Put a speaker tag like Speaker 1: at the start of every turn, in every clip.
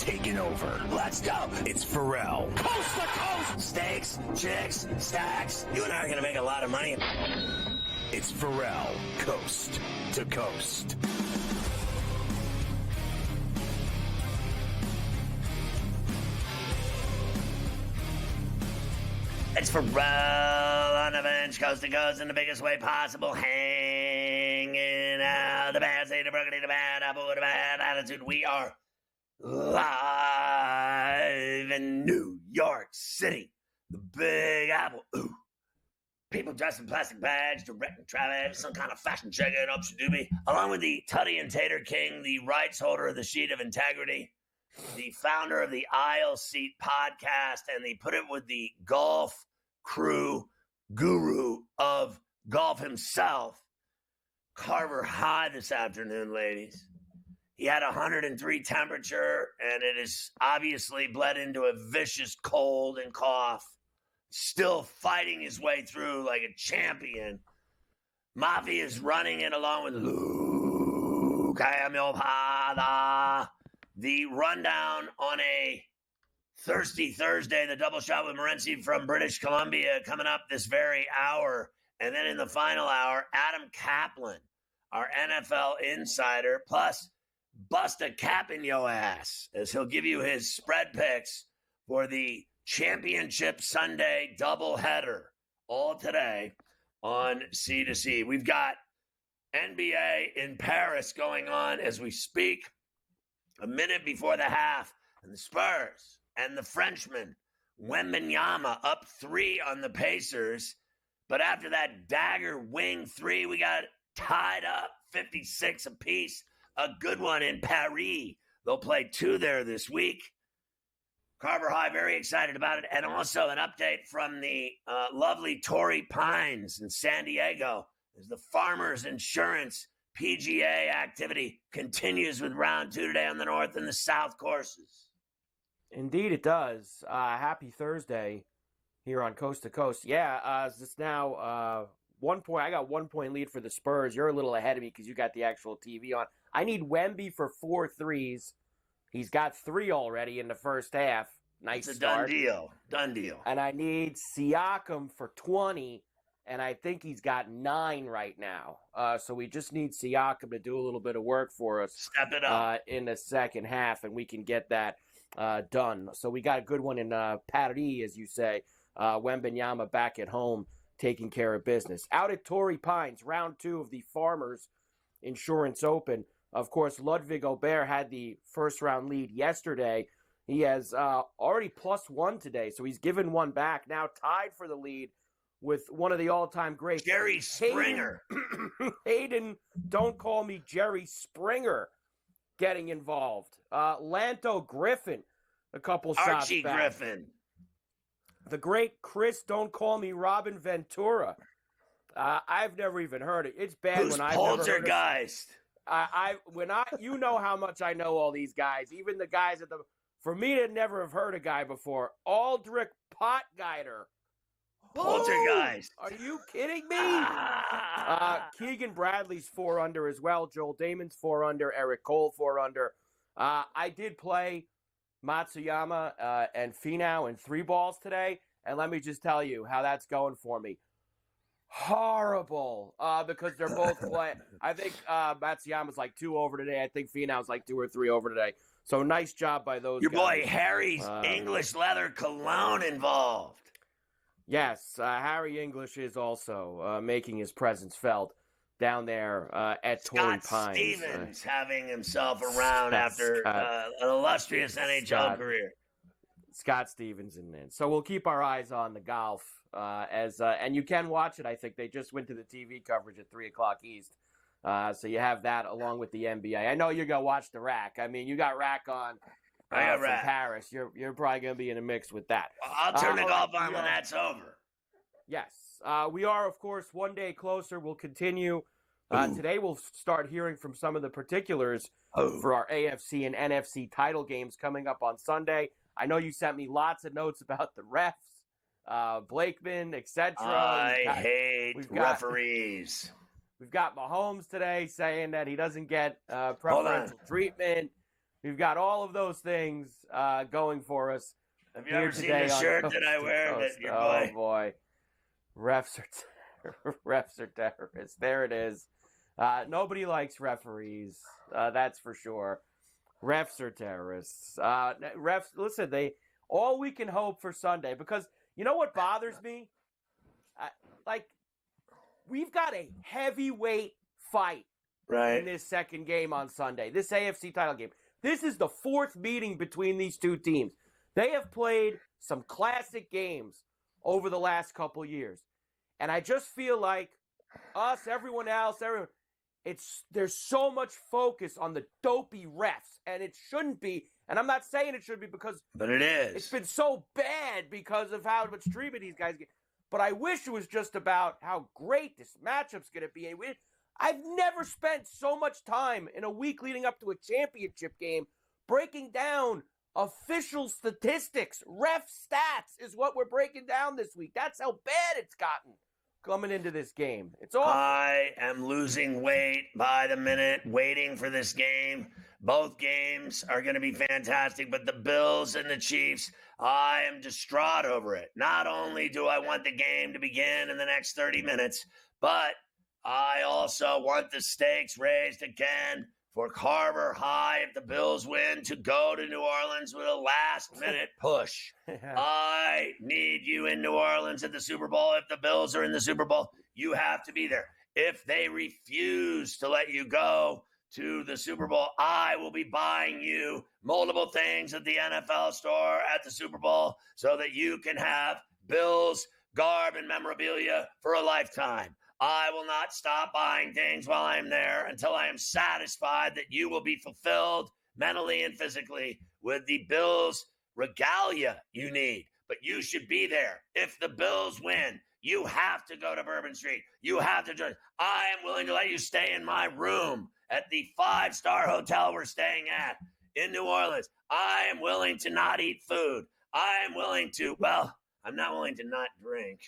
Speaker 1: taking over. Let's go. It's Ferrall. Coast to coast. Steaks, chicks, stacks. You and I are going to make a lot of money. It's Ferrall, coast to coast. It's Ferrall on the bench, coast to coast, in the biggest way possible, hanging out. The bad seed, the broccoli, the bad apple, the bad attitude. We are live in New York City, the Big Apple. Ooh. People dressed in plastic bags, directing traffic, some kind of fashion checker in Upshadoobie, along with the Tutty and Tater King, the rights holder of the Sheet of Integrity, the founder of the Aisle Seat podcast, and the Put It With the Golf Crew guru of golf himself, Carver High this afternoon, ladies. He had 103 temperature, and it is obviously bled into a vicious cold and cough. Still fighting his way through like a champion. Mafia is running it along with Luke. I am your father. The rundown on a Thirsty Thursday, the double shot with Morency from British Columbia coming up this very hour. And then in the final hour, Adam Kaplan, our NFL insider, plus bust a cap in your ass, as he'll give you his spread picks for the Championship Sunday doubleheader, all today on C2C. We've got NBA in Paris going on as we speak. A minute before the half, and the Spurs and the Frenchman, Wembanyama, up 3 on the Pacers. But after that dagger wing 3, we got tied up 56 apiece. A good one in Paris. They'll play 2 there this week. Carver High, very excited about it. And also an update from the lovely Torrey Pines in San Diego as the Farmers Insurance PGA activity continues with round 2 today on the North and the South courses.
Speaker 2: Indeed it does. Happy Thursday here on Coast to Coast. Yeah, it's now 1 point. I got 1 point lead for the Spurs. You're a little ahead of me because you got the actual TV on. I need Wemby for 4 threes. He's got 3 already in the first half. Nice
Speaker 1: It's a
Speaker 2: start.
Speaker 1: Done deal.
Speaker 2: And I need Siakam for 20, and I think he's got 9 right now. So we just need Siakam to do a little bit of work for us.
Speaker 1: Step it up.
Speaker 2: In the second half, and we can get that done. So we got a good one in Paris, as you say. Wembanyama back at home taking care of business. Out at Torrey Pines, round 2 of the Farmers Insurance Open. Of course, Ludwig Aubert had the first-round lead yesterday. He has already +1 today, so he's given 1 back. Now tied for the lead with one of the all-time greats,
Speaker 1: Jerry Springer.
Speaker 2: Hayden, don't call me Jerry Springer, getting involved. Lanto Griffin, a couple shots
Speaker 1: Archie
Speaker 2: back.
Speaker 1: Griffin.
Speaker 2: The great Chris, don't call me Robin Ventura. I've never even heard it. It's bad
Speaker 1: Who's
Speaker 2: when I've never heard it.
Speaker 1: Poltergeist?
Speaker 2: You know how much I know all these guys, even the guys at the. For me to never have heard a guy before, Aldrich Potgeider.
Speaker 1: Poltergeist.
Speaker 2: Are you kidding me? Keegan Bradley's 4 under as well. Joel Damon's 4 under. Eric Cole 4 under. I did play Matsuyama and Finau in 3 balls today, and let me just tell you how that's going for me. Horrible, because they're both playing. I think Matsuyama's like 2 over today. I think Finau's like 2 or 3 over today. So nice job by those
Speaker 1: Your
Speaker 2: guys.
Speaker 1: boy Harry's English leather cologne involved.
Speaker 2: Yes, Harry English is also making his presence felt down there at Torrey Pines.
Speaker 1: Scott Stevens having himself around after an illustrious NHL career.
Speaker 2: Scott Stevens in there. So we'll keep our eyes on the golf and you can watch it. I think they just went to the TV coverage at 3 o'clock East. So you have that along with the NBA. I know you're going to watch the Rack. I mean, you got Rack on from Paris. You're probably going to be in a mix with that.
Speaker 1: I'll turn the golf on when that's over.
Speaker 2: Yes. We are, of course, one day closer. We'll continue. Today we'll start hearing from some of the particulars for our AFC and NFC title games coming up on Sunday. I know you sent me lots of notes about the refs, Blakeman, etc.
Speaker 1: I hate referees.
Speaker 2: We've got Mahomes today saying that he doesn't get preferential treatment. We've got all of those things going for us.
Speaker 1: Have you ever seen the shirt that I wear? That your boy?
Speaker 2: Oh, boy. Refs are terrorists. There it is. Nobody likes referees. That's for sure. Refs are terrorists. Refs, listen, all we can hope for Sunday, because you know what bothers me? We've got a heavyweight fight in this second game on Sunday, this AFC title game. This is the fourth meeting between these two teams. They have played some classic games over the last couple years. And I just feel like everyone else, there's so much focus on the dopey refs, and it shouldn't be. And I'm not saying it should be
Speaker 1: but it is.
Speaker 2: It's been so bad because of how much treatment these guys get. But I wish it was just about how great this matchup's going to be. I've never spent so much time in a week leading up to a championship game breaking down official statistics. Ref stats is what we're breaking down this week. That's how bad it's gotten coming into this game. It's awful.
Speaker 1: I am losing weight by the minute waiting for this game. Both games are going to be fantastic, but the Bills and the Chiefs, I am distraught over it. Not only do I want the game to begin in the next 30 minutes, but I also want the stakes raised again for Carver High, if the Bills win, to go to New Orleans with a last-minute push. I need you in New Orleans at the Super Bowl. If the Bills are in the Super Bowl, you have to be there. If they refuse to let you go to the Super Bowl, I will be buying you multiple things at the NFL store at the Super Bowl so that you can have Bills garb and memorabilia for a lifetime. I will not stop buying things while I'm there until I am satisfied that you will be fulfilled mentally and physically with the Bills regalia you need. But you should be there. If the Bills win, you have to go to Bourbon Street. You have to join. I am willing to let you stay in my room at the 5-star hotel we're staying at in New Orleans. I am willing to not eat food. I am willing to, I'm not willing to not drink.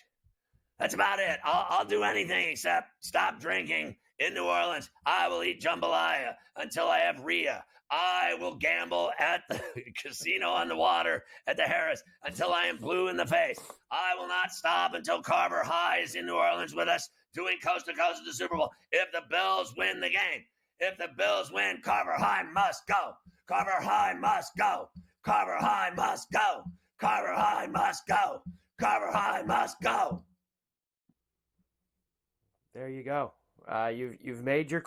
Speaker 1: That's about it. I'll do anything except stop drinking in New Orleans. I will eat jambalaya until I have Rhea. I will gamble at the casino on the water at the Harris until I am blue in the face. I will not stop until Carver High is in New Orleans with us doing coast to coast at the Super Bowl. If the Bills win the game, if the Bills win, Carver High must go. Carver High must go. Carver High must go. Carver High must go. Carver High must go.
Speaker 2: There you go. You've made your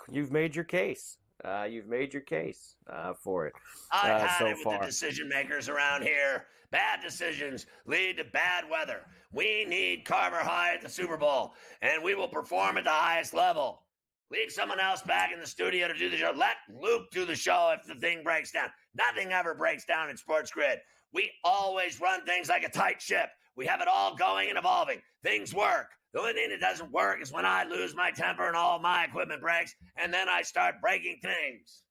Speaker 2: case. You've made your case for it.
Speaker 1: I've had
Speaker 2: so
Speaker 1: it with
Speaker 2: far.
Speaker 1: the decision makers around here. Bad decisions lead to bad weather. We need Carver High at the Super Bowl, and we will perform at the highest level. Leave someone else back in the studio to do the show. Let Luke do the show if the thing breaks down. Nothing ever breaks down in SportsGrid. We always run things like a tight ship. We have it all going and evolving. Things work. The only thing that doesn't work is when I lose my temper and all my equipment breaks, and then I start breaking things.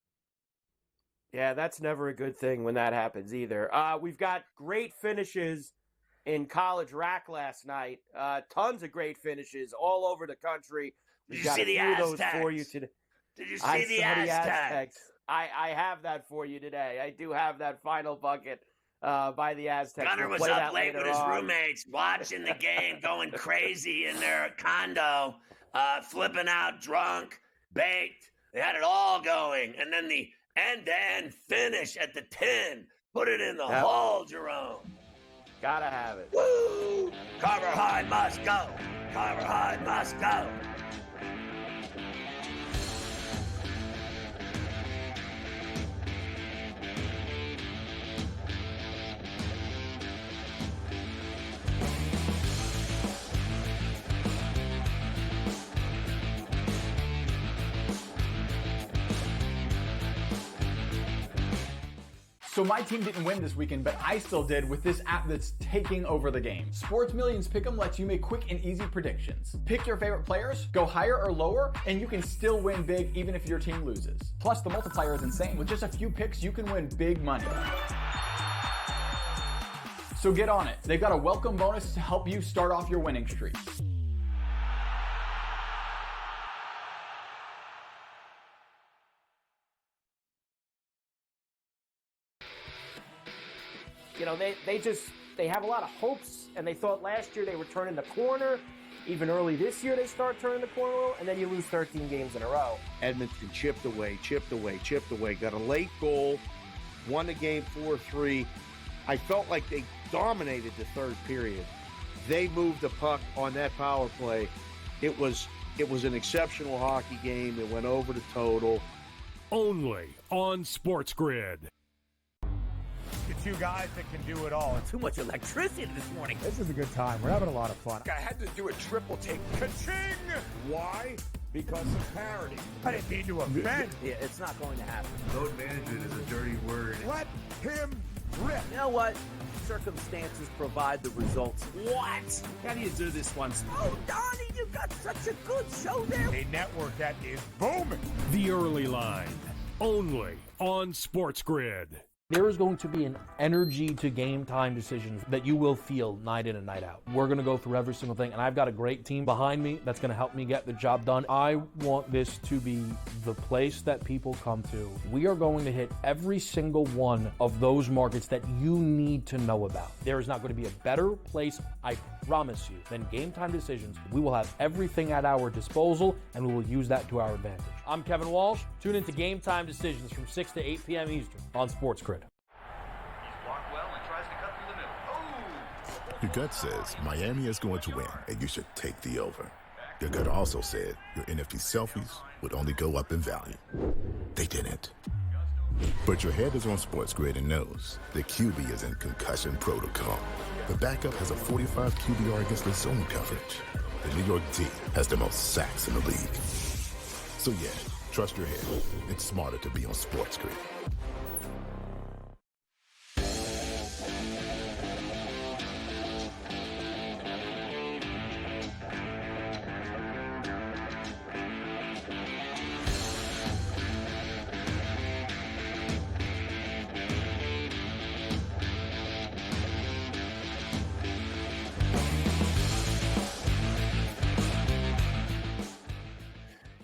Speaker 2: Yeah, that's never a good thing when that happens either. We've got great finishes in college rack last night. Tons of great finishes all over the country.
Speaker 1: Did you see the Aztecs?
Speaker 2: For you today.
Speaker 1: Did you see the Aztecs?
Speaker 2: I have that for you today. I do have that final bucket by the Aztecs.
Speaker 1: Gunner was up late with his roommates watching the game, going crazy in their condo, flipping out, drunk, baked. They had it all going. And then the end-to-end finish at the 10. Put it in the hole, Jerome.
Speaker 2: Gotta have it.
Speaker 1: Woo! Carver High must go. Carver High must go.
Speaker 3: So my team didn't win this weekend, but I still did with this app that's taking over the game. Sports Millions Pick'em lets you make quick and easy predictions. Pick your favorite players, go higher or lower, and you can still win big even if your team loses. Plus, the multiplier is insane. With just a few picks, you can win big money. So get on it. They've got a welcome bonus to help you start off your winning streak.
Speaker 2: they have a lot of hopes, and they thought last year they were turning the corner. Even early this year, they start turning the corner, and then you lose 13 games in a row.
Speaker 4: Edmonton chipped away, got a late goal, won the game 4-3. I felt like they dominated the third period. They moved the puck on that power play. It was an exceptional hockey game. It went over the total.
Speaker 5: Only on SportsGrid.
Speaker 6: The two guys that can do it all.
Speaker 1: Too much electricity this morning.
Speaker 6: This is a good time. We're having a lot of fun.
Speaker 7: I had to do a triple take. Ka-ching!
Speaker 6: Why? Because of parity.
Speaker 7: I didn't mean to offend.
Speaker 1: Yeah, it's not going to happen.
Speaker 8: Load management is a dirty word.
Speaker 6: Let him rip.
Speaker 1: You know what? Circumstances provide the results. What?
Speaker 8: How do you do this once?
Speaker 1: Oh, Donnie, you got such a good show there.
Speaker 6: A network that is booming.
Speaker 5: The Early Line. Only on SportsGrid.
Speaker 9: There is going to be an energy to game time decisions that you will feel night in and night out. We're going to go through every single thing, and I've got a great team behind me that's going to help me get the job done. I want this to be the place that people come to. We are going to hit every single one of those markets that you need to know about. There is not going to be a better place, I promise you, than Game Time Decisions. We will have everything at our disposal, and we will use that to our advantage. I'm Kevin Walsh. Tune into Game Time Decisions from 6 to 8 p.m. Eastern on SportsGrid.
Speaker 10: Your gut says Miami is going to win, and you should take the over. Your gut also said your NFT selfies would only go up in value. They didn't. But your head is on SportsGrid and knows the QB is in concussion protocol. The backup has a 45 QBR against the zone coverage. The New York D has the most sacks in the league. So yeah, trust your head. It's smarter to be on SportsGrid.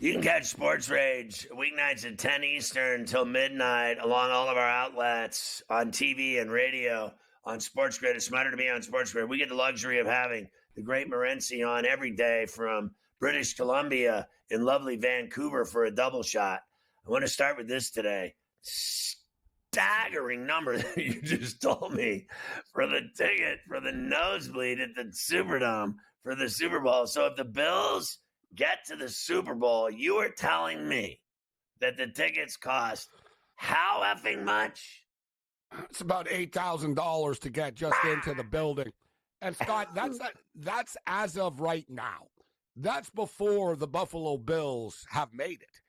Speaker 1: You can catch Sports Rage weeknights at 10 Eastern until midnight along all of our outlets on TV and radio on SportsGrid. It's smarter to be on SportsGrid. We get the luxury of having the great Morency on every day from British Columbia in lovely Vancouver for a double shot. I want to start with this today. Staggering number that you just told me for the ticket for the nosebleed at the Superdome for the Super Bowl. So if the Bills get to the Super Bowl, you are telling me that the tickets cost how effing much?
Speaker 7: It's about $8,000 to get just into the building. And Scott, that's as of right now. That's before the Buffalo Bills have made it.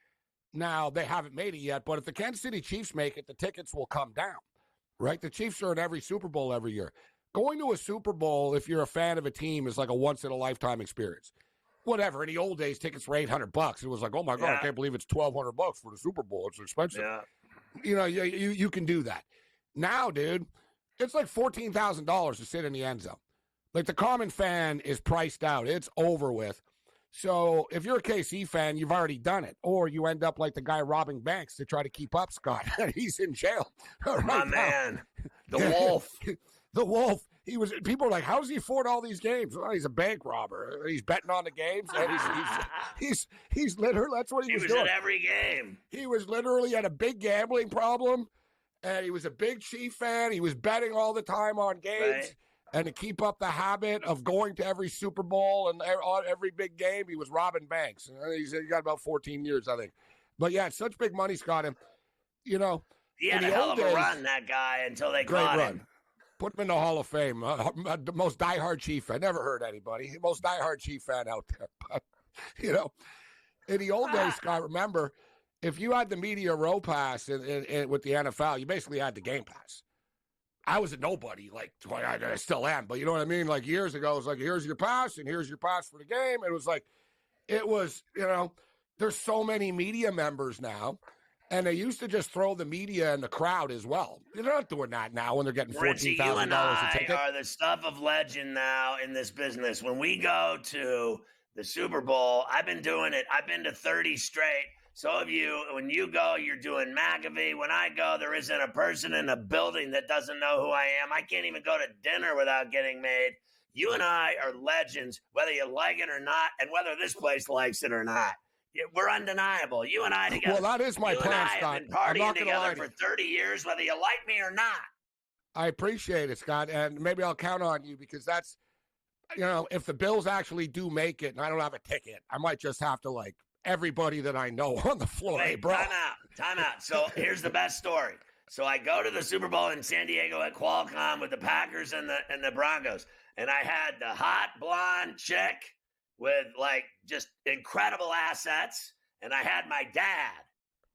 Speaker 7: Now, they haven't made it yet, but if the Kansas City Chiefs make it, the tickets will come down, right? The Chiefs are in every Super Bowl every year. Going to a Super Bowl, if you're a fan of a team, is like a once-in-a-lifetime experience. Whatever. In the old days, tickets were $800. It was like, oh my God, I can't believe it's $1,200 for the Super Bowl. It's expensive.
Speaker 1: Yeah.
Speaker 7: You know, you can do that. Now, dude, it's like $14,000 to sit in the end zone. Like the common fan is priced out. It's over with. So if you're a KC fan, you've already done it. Or you end up like the guy robbing banks to try to keep up, Scott. He's in jail. Right
Speaker 1: My man, the Wolf.
Speaker 7: The Wolf. People are like, how does he afford all these games? Well, he's a bank robber. He's betting on the games. And he's literally, that's what he was doing.
Speaker 1: At every game.
Speaker 7: He was literally had a big gambling problem. And he was a big Chief fan. He was betting all the time on games.
Speaker 1: Right.
Speaker 7: And to keep up the habit of going to every Super Bowl and every big game, he was robbing banks. He got about 14 years, I think. But, yeah, it's such big money, Scott. And, you know.
Speaker 1: He had a hell of a run, that guy, until they caught him.
Speaker 7: Put him in the Hall of Fame. The most diehard Chief fan. Never heard anybody. The most diehard Chief fan out there. But, you know, in the old days, Scott, remember, if you had the media row pass with the NFL, you basically had the game pass. I was a nobody, like, I still am, but you know what I mean? Like, years ago, it was like, here's your pass, and here's your pass for the game. It was, you know, there's so many media members now, and they used to just throw the media in the crowd as well. They're not doing that now when they're getting $14,000
Speaker 1: you and
Speaker 7: a ticket.
Speaker 1: are the stuff of legend now in this business. When we go to the Super Bowl, I've been doing it. I've been to 30 straight So when you go, you're doing McAfee. When I go, there isn't a person in a building that doesn't know who I am. I can't even go to dinner without getting made. You and I are legends, whether you like it or not, and whether this place likes it or not. We're undeniable. You and I together.
Speaker 7: Well, that is my plan, Scott.
Speaker 1: Have been partying together for 30 years, whether you like me or not.
Speaker 7: I appreciate it, Scott, and maybe I'll count on you because that's, if the Bills actually do make it and I don't have a ticket, I might just have to, everybody that I know on the floor.
Speaker 1: Wait,
Speaker 7: hey, bro.
Speaker 1: Time out. So here's the best story. So I go to the Super Bowl in San Diego at Qualcomm with the Packers and the Broncos, and I had the hot blonde chick with just incredible assets, and I had my dad,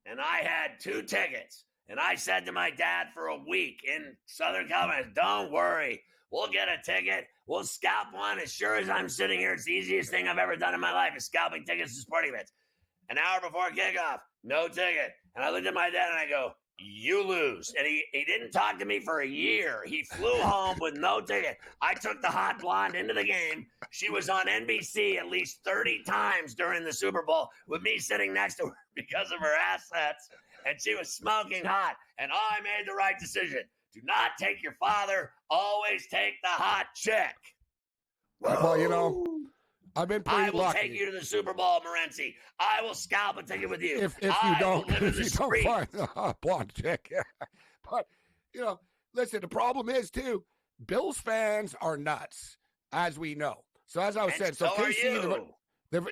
Speaker 1: and I had 2 tickets, and I said to my dad for a week in Southern California, don't worry, we'll get a ticket, we'll scalp one. As sure as I'm sitting here, it's the easiest thing I've ever done in my life is scalping tickets to sporting events. An hour before kickoff, no ticket, and I looked at my dad and I go, you lose. And he didn't talk to me for a year. He flew home with no ticket. I took the hot blonde into the game. She was on NBC at least 30 times during the Super Bowl with me sitting next to her because of her assets. And she was smoking hot. And I made the right decision. Do not take your father. Always take the hot chick.
Speaker 7: Well, I've been pretty lucky.
Speaker 1: I will take you to the Super Bowl, Morency. I will scalp a ticket with you.
Speaker 7: If you don't find the blonde chick. But, listen, the problem is, too, Bills fans are nuts, as we know. So, as I was saying,
Speaker 1: so KC,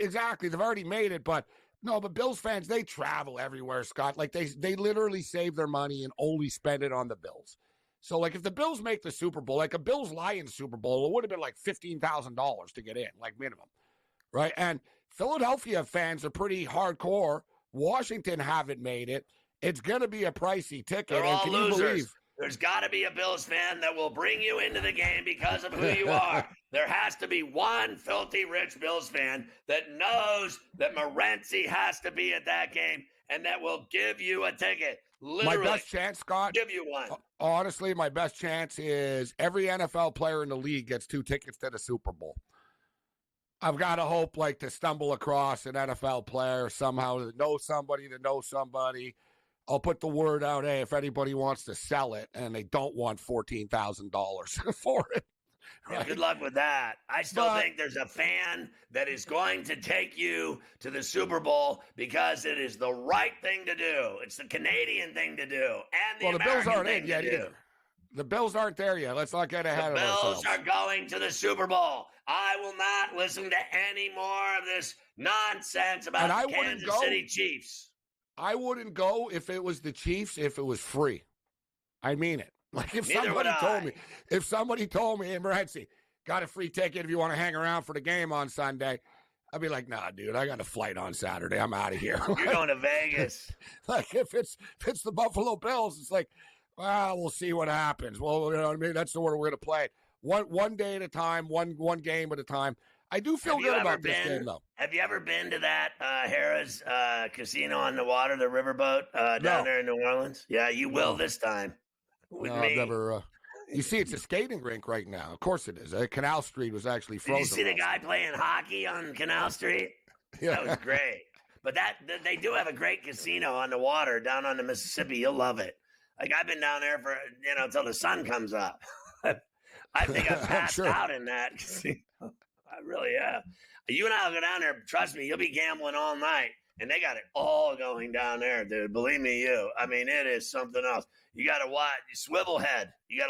Speaker 7: exactly, they've already made it. But, no, but Bills fans, they travel everywhere, Scott. They literally save their money and only spend it on the Bills. So, if the Bills make the Super Bowl, a Bills-Lions Super Bowl, it would have been $15,000 to get in, minimum, right? And Philadelphia fans are pretty hardcore. Washington haven't made it. It's going to be a pricey ticket.
Speaker 1: They're all
Speaker 7: can
Speaker 1: losers.
Speaker 7: You believe?
Speaker 1: There's got to be a Bills fan that will bring you into the game because of who you are. There has to be one filthy rich Bills fan that knows that Morency has to be at that game and that will give you a ticket. Literally,
Speaker 7: my best chance, Scott,
Speaker 1: give you one.
Speaker 7: Honestly, my best chance is every NFL player in the league gets 2 tickets to the Super Bowl. I've got to hope to stumble across an NFL player somehow that knows somebody. I'll put the word out, hey, if anybody wants to sell it and they don't want $14,000 for it.
Speaker 1: Right? Yeah, good luck with that. I still think there's a fan that is going to take you to the Super Bowl because it is the right thing to do. It's the Canadian thing to do. And the
Speaker 7: Bills aren't
Speaker 1: in
Speaker 7: yet either. The Bills aren't there yet. Let's not get ahead of ourselves.
Speaker 1: The Bills are going to the Super Bowl. I will not listen to any more of this nonsense about the Kansas City Chiefs.
Speaker 7: I wouldn't go if it was the Chiefs, if it was free. I mean it. If somebody told me, hey, Morency, got a free ticket if you want to hang around for the game on Sunday, I'd be like, nah, dude, I got a flight on Saturday. I'm out of here.
Speaker 1: You're going to Vegas.
Speaker 7: If it's the Buffalo Bills, it's we'll see what happens. Well, you know what I mean? That's the order we're going to play. One day at a time, one game at a time. I do feel good about this game, though.
Speaker 1: Have you ever been to that Harrah's casino on the water, the riverboat down there in New Orleans? Yeah, you will this time.
Speaker 7: I've never. You see, it's a skating rink right now. Of course it is. Canal Street was actually frozen.
Speaker 1: Did you see the guy playing hockey on Canal Street? Yeah. That was great. But they do have a great casino on the water down on the Mississippi. You'll love it. I've been down there for until the sun comes up. I think I passed out in that casino. I really have. You and I will go down there. Trust me, you'll be gambling all night. And they got it all going down there, dude. Believe me, I mean, it is something else. You got to watch. Swivel head. You got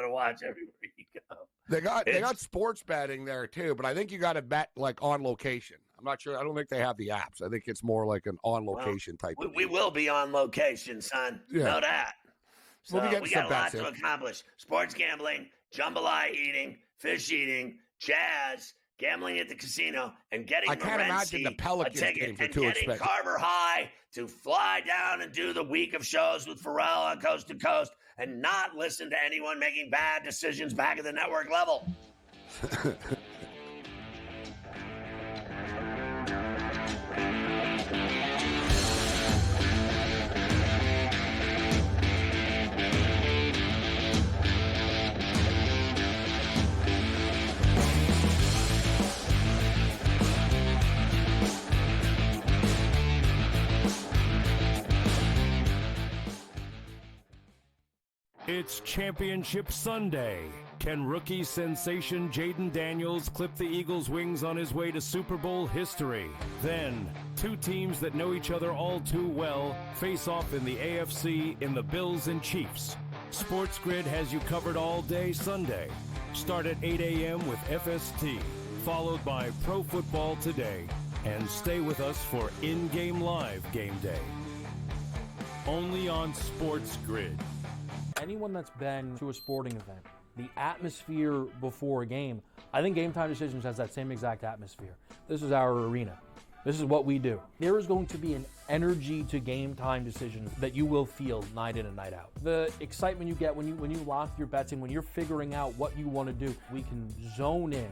Speaker 1: to watch everywhere you go.
Speaker 7: They got sports betting there too, but I think you got to bet on location. I'm not sure. I don't think they have the apps. I think it's more like an on location type.
Speaker 1: We will be on location, son. Yeah. Know that. So we got a lot to accomplish. Sports gambling, jambalaya eating, fish eating, jazz, gambling at the casino, and getting
Speaker 7: I can't imagine the Pelicans game for too expensive.
Speaker 1: Carver High to fly down and do the week of shows with Ferrall on Coast to Coast and not listen to anyone making bad decisions back at the network level.
Speaker 5: It's Championship Sunday. Can rookie sensation Jaden Daniels clip the Eagles' wings on his way to Super Bowl history? Then, two teams that know each other all too well face off in the AFC in the Bills and Chiefs. SportsGrid has you covered all day Sunday. Start at 8 a.m. with FST, followed by Pro Football Today, and stay with us for in-game live game day. Only on SportsGrid.
Speaker 9: Anyone that's been to a sporting event, the atmosphere before a game, I think Game Time Decisions has that same exact atmosphere. This is our arena. This is what we do. There is going to be an energy to Game Time Decisions that you will feel night in and night out. The excitement you get when you lock your bets in, when you're figuring out what you want to do, we can zone in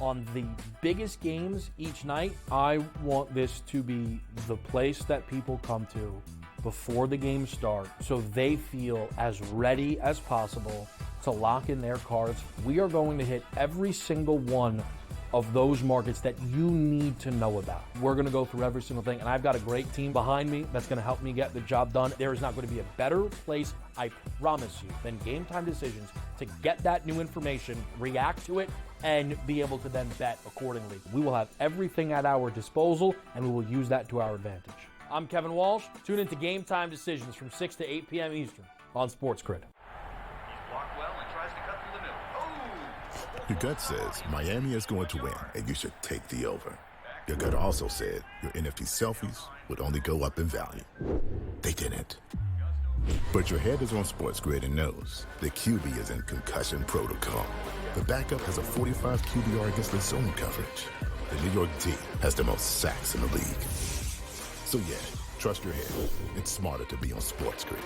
Speaker 9: on the biggest games each night. I want this to be the place that people come to before the games start so they feel as ready as possible to lock in their cards. We are going to hit every single one of those markets that you need to know about. We're going to go through every single thing, and I've got a great team behind me that's going to help me get the job done. There is not going to be a better place, I promise you, than Game Time Decisions to get that new information, react to it, and be able to then bet accordingly. We will have everything at our disposal, and we will use that to our advantage. I'm Kevin Walsh. Tune into Game Time Decisions from 6 to 8 p.m. Eastern on SportsGrid.
Speaker 11: Blocked well and tries to cut through the middle. Oh!
Speaker 10: Your gut says Miami is going to win, and you should take the over. Your gut also said your NFT selfies would only go up in value. They didn't. But your head is on SportsGrid and knows the QB is in concussion protocol. The backup has a 45 QBR against the zone coverage. The New York D has the most sacks in the league. So yeah, trust your head. It's smarter to be on SportsGrid.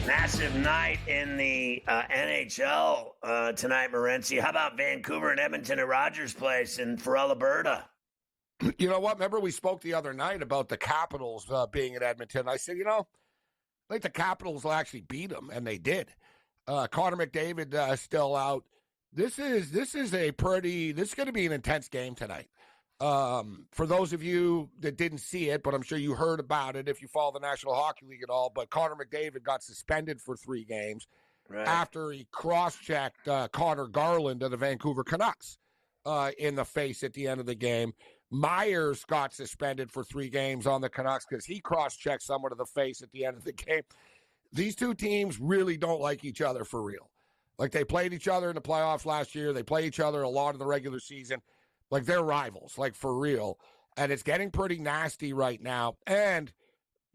Speaker 1: Massive night in the NHL tonight, Morency. How about Vancouver and Edmonton at Rogers Place in Ferrall, Alberta?
Speaker 7: You know what? Remember we spoke the other night about the Capitals being in Edmonton. I said, I think the Capitals will actually beat them, and they did. Connor McDavid still out. This is going to be an intense game tonight. For those of you that didn't see it, but I'm sure you heard about it if you follow the National Hockey League at all, but Connor McDavid got suspended for 3 games after he cross-checked Connor Garland of the Vancouver Canucks in the face at the end of the game. Myers got suspended for 3 games on the Canucks because he cross-checked someone to the face at the end of the game. These two teams really don't like each other for real. Like, they played each other in the playoffs last year. They play each other a lot in the regular season. Like, they're rivals, like, for real. And it's getting pretty nasty right now. And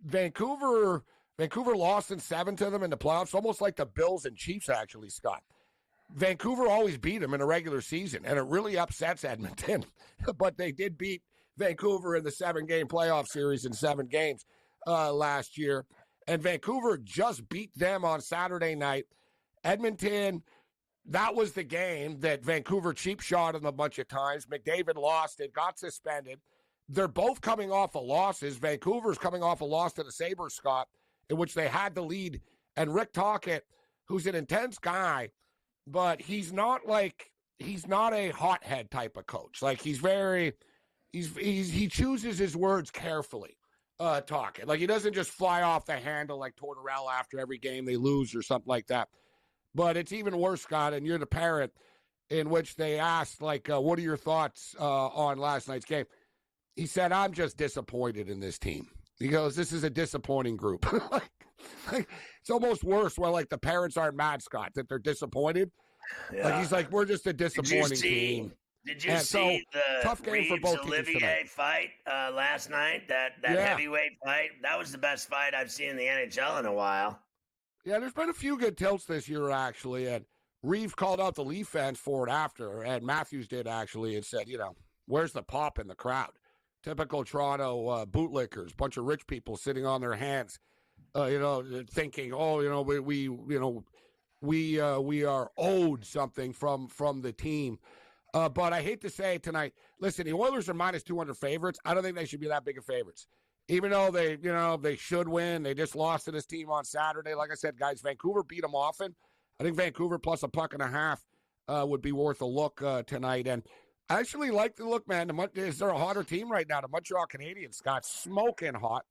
Speaker 7: Vancouver lost in 7 to them in the playoffs, almost like the Bills and Chiefs, actually, Scott. Vancouver always beat them in a regular season, and it really upsets Edmonton. But they did beat Vancouver in the 7-game playoff series in 7 games last year. And Vancouver just beat them on Saturday night. Edmonton, that was the game that Vancouver cheap shot them a bunch of times. McDavid lost it, got suspended. They're both coming off of losses. Vancouver's coming off a loss to the Sabres, Scott, in which they had the lead. And Rick Tocchet, who's an intense guy, but he's not a hothead type of coach. Like, he chooses his words carefully, Tocchet. Like, he doesn't just fly off the handle like Tortorella after every game they lose or something like that. But it's even worse, Scott, and you're the parent, in which they asked, like, what are your thoughts on last night's game? He said, I'm just disappointed in this team. He goes, this is a disappointing group. like, it's almost worse where, like, the parents aren't mad, Scott, that they're disappointed. Yeah. Like, he's like, we're just a disappointing team.
Speaker 1: Did you see the
Speaker 7: tough game for both
Speaker 1: Olivier fight last night? That heavyweight fight? That was the best fight I've seen in the NHL in a while.
Speaker 7: Yeah, there's been a few good tilts this year, actually, and Reeve called out the Leaf fans for it after, and Matthews did, actually, and said, where's the pop in the crowd? Typical Toronto bootlickers, bunch of rich people sitting on their hands, thinking, we are owed something from the team. But I hate to say it tonight. Listen, the Oilers are minus 200 favorites. I don't think they should be that big of favorites. Even though they should win. They just lost to this team on Saturday. Like I said, guys, Vancouver beat them often. I think Vancouver plus a puck and a half would be worth a look tonight. And I actually like the look, man. Is there a hotter team right now? The Montreal Canadiens, Scott, smoking hot.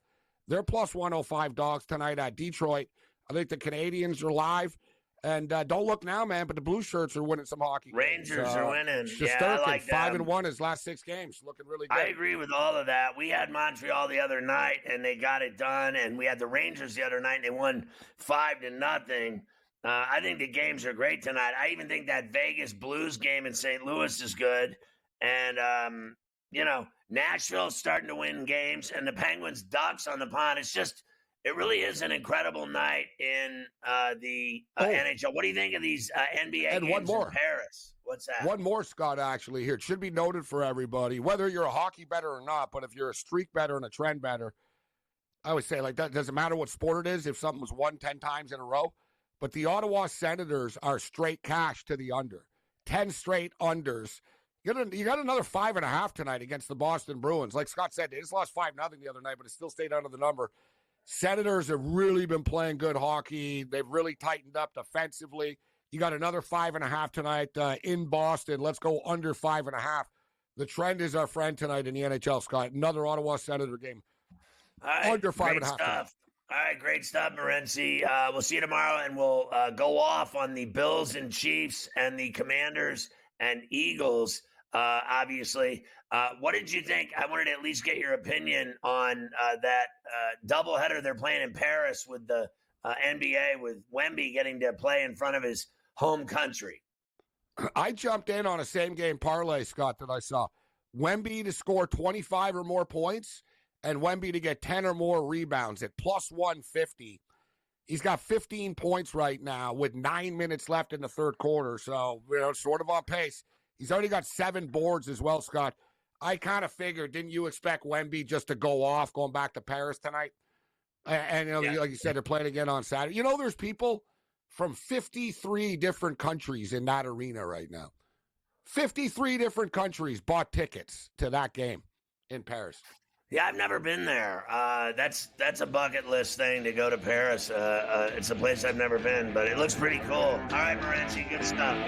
Speaker 7: They're plus 105 dogs tonight at Detroit. I think the Canadiens are live. And don't look now, man, but the Blue Shirts are winning some hockey games.
Speaker 1: Rangers are winning.
Speaker 7: I
Speaker 1: like
Speaker 7: 5-1 his last 6 games. Looking really good.
Speaker 1: I agree with all of that. We had Montreal the other night, and they got it done. And we had the Rangers the other night, and they won 5-0. I think the games are great tonight. I even think that Vegas Blues game in St. Louis is good. And, Nashville's starting to win games, and the Penguins Ducks on the pond. It really is an incredible night in the NHL. What do you think of these NBA
Speaker 7: and
Speaker 1: games
Speaker 7: one more.
Speaker 1: in Paris? What's that?
Speaker 7: One more, Scott, actually, here. It should be noted for everybody, whether you're a hockey bettor or not, but if you're a streak bettor and a trend bettor, I would say, that doesn't matter what sport it is, if something was won 10 times in a row. But the Ottawa Senators are straight cash to the under. 10 straight unders. You got another 5.5 tonight against the Boston Bruins. Like Scott said, they just lost 5-0 the other night, but it still stayed under the number. Senators have really been playing good hockey. They've really tightened up defensively. You got another 5.5 tonight in Boston. Let's go under 5.5. The trend is our friend tonight in the NHL, Scott. Another Ottawa Senator game.
Speaker 1: All right,
Speaker 7: under 5.5.
Speaker 1: All right, great stuff, Morency. We'll see you tomorrow, and we'll go off on the Bills and Chiefs and the Commanders and Eagles, obviously. What did you think? I wanted to at least get your opinion on that doubleheader they're playing in Paris with the NBA, with Wemby getting to play in front of his home country.
Speaker 7: I jumped in on a same-game parlay, Scott, that I saw. Wemby to score 25 or more points and Wemby to get 10 or more rebounds at plus 150. He's got 15 points right now with 9 minutes left in the third quarter, so sort of on pace. He's already got 7 boards as well, Scott. I kind of figured, didn't you expect Wemby just to go off going back to Paris tonight? And like you said, they're playing again on Saturday. There's people from 53 different countries in that arena right now. 53 different countries bought tickets to that game in Paris.
Speaker 1: Yeah, I've never been there. That's a bucket list thing to go to Paris. It's a place I've never been, but it looks pretty cool. All right, Morency, good stuff.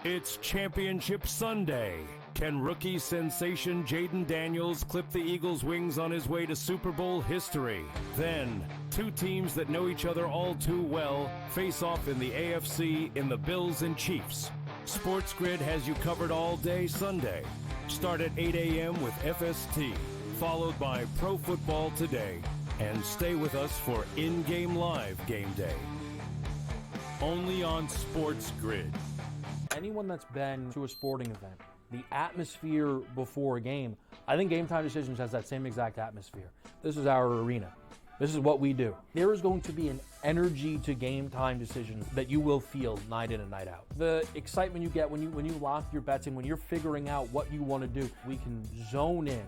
Speaker 5: It's Championship Sunday. Can rookie sensation Jaden Daniels clip the Eagles' wings on his way to Super Bowl history? Then, 2 teams that know each other all too well face off in the AFC in the Bills and Chiefs. SportsGrid has you covered all day Sunday. Start at 8 a.m. with FST, followed by Pro Football Today, and stay with us for in-game live game day. Only on SportsGrid.
Speaker 9: Anyone that's been to a sporting event, the atmosphere before a game, I think Game Time Decisions has that same exact atmosphere. This is our arena. This is what we do. There is going to be an energy to Game Time Decisions that you will feel night in and night out. The excitement you get when you lock your bets in, when you're figuring out what you want to do, we can zone in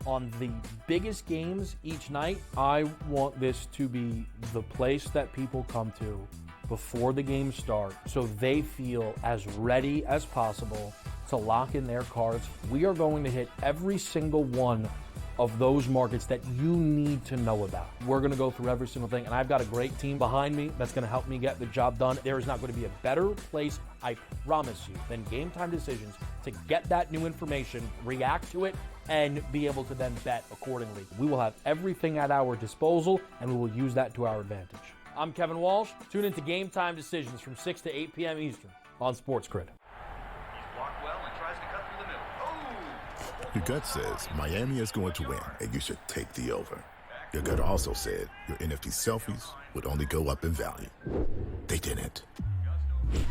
Speaker 9: on the biggest games each night. I want this to be the place that people come to before the games start so they feel as ready as possible to lock in their cards. We are going to hit every single one of those markets that you need to know about. We're going to go through every single thing, and I've got a great team behind me that's going to help me get the job done. There is not going to be a better place, I promise you, than Game Time Decisions to get that new information, react to it, and be able to then bet accordingly. We will have everything at our disposal, and we will use that to our advantage. I'm Kevin Walsh. Tune into Game Time Decisions from 6 to 8 p.m. Eastern on SportsGrid.
Speaker 11: He's blocked well and tries to cut through the middle. Oh!
Speaker 10: Your gut says Miami is going to win, and you should take the over. Your gut also said your NFT selfies would only go up in value. They didn't.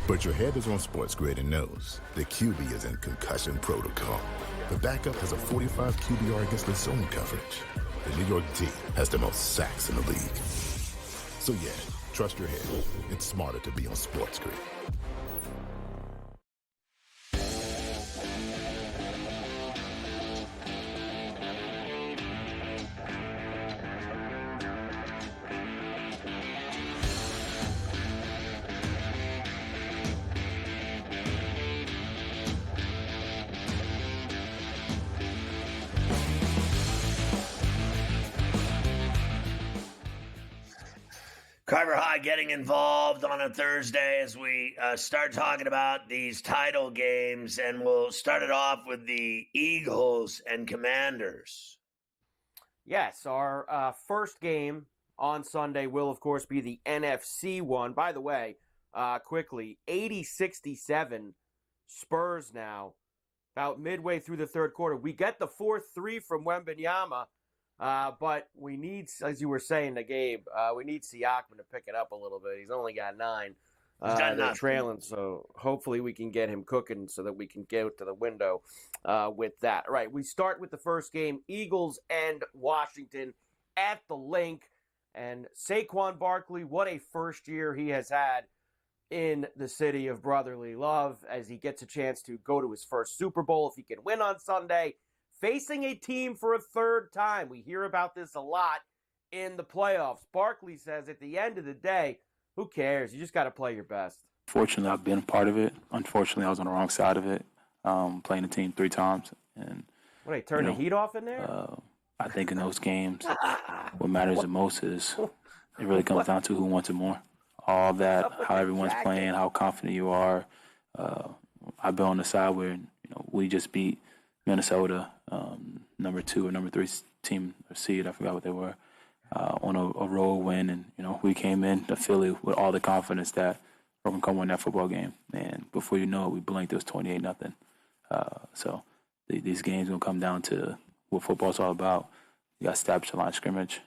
Speaker 10: But your head is on SportsGrid and knows the QB is in concussion protocol. The backup has a 45 QBR against the zone coverage. The New York D has the most sacks in the league. So yeah, Trust your head. It's smarter to be on SportsGrid.
Speaker 1: Carver High getting involved on a Thursday as we start talking about these title games, and we'll start it off with the Eagles and Commanders.
Speaker 2: Yes, our first game on Sunday will, of course, be the NFC one. By the way, quickly, 80-67 Spurs now, about midway through the third quarter. We get the 4-3 from Wembanyama. But we need, as you were saying to Gabe, we need Siakam to pick it up a little bit. He's only got 9. They're trailing, so hopefully we can get him cooking so that we can get to the window with that. All right, we start with the first game, Eagles and Washington at the Link. And Saquon Barkley, what a first year he has had in the city of brotherly love as he gets a chance to go to his first Super Bowl if he can win on Sunday. Facing a team for a third time. We hear about this a lot in the playoffs. Barkley says at the end of the day, who cares? You just got to play your best.
Speaker 12: Fortunately, I've been a part of it. Unfortunately, I was on the wrong side of it, playing the team 3 times. And
Speaker 2: what, they turn the heat off in there?
Speaker 12: I think in those games, what matters the most is it really comes down to who wants it more. All that, how everyone's playing, how confident you are. I've been on the side where we just beat Minnesota, number 2 or number 3 team or seed, I forgot what they were, on a road win. And, we came in to Philly with all the confidence that we're going to come win that football game. And before you know it, we blinked, it was 28-0. So these games going to come down to what football's all about. You got to establish a line of scrimmage,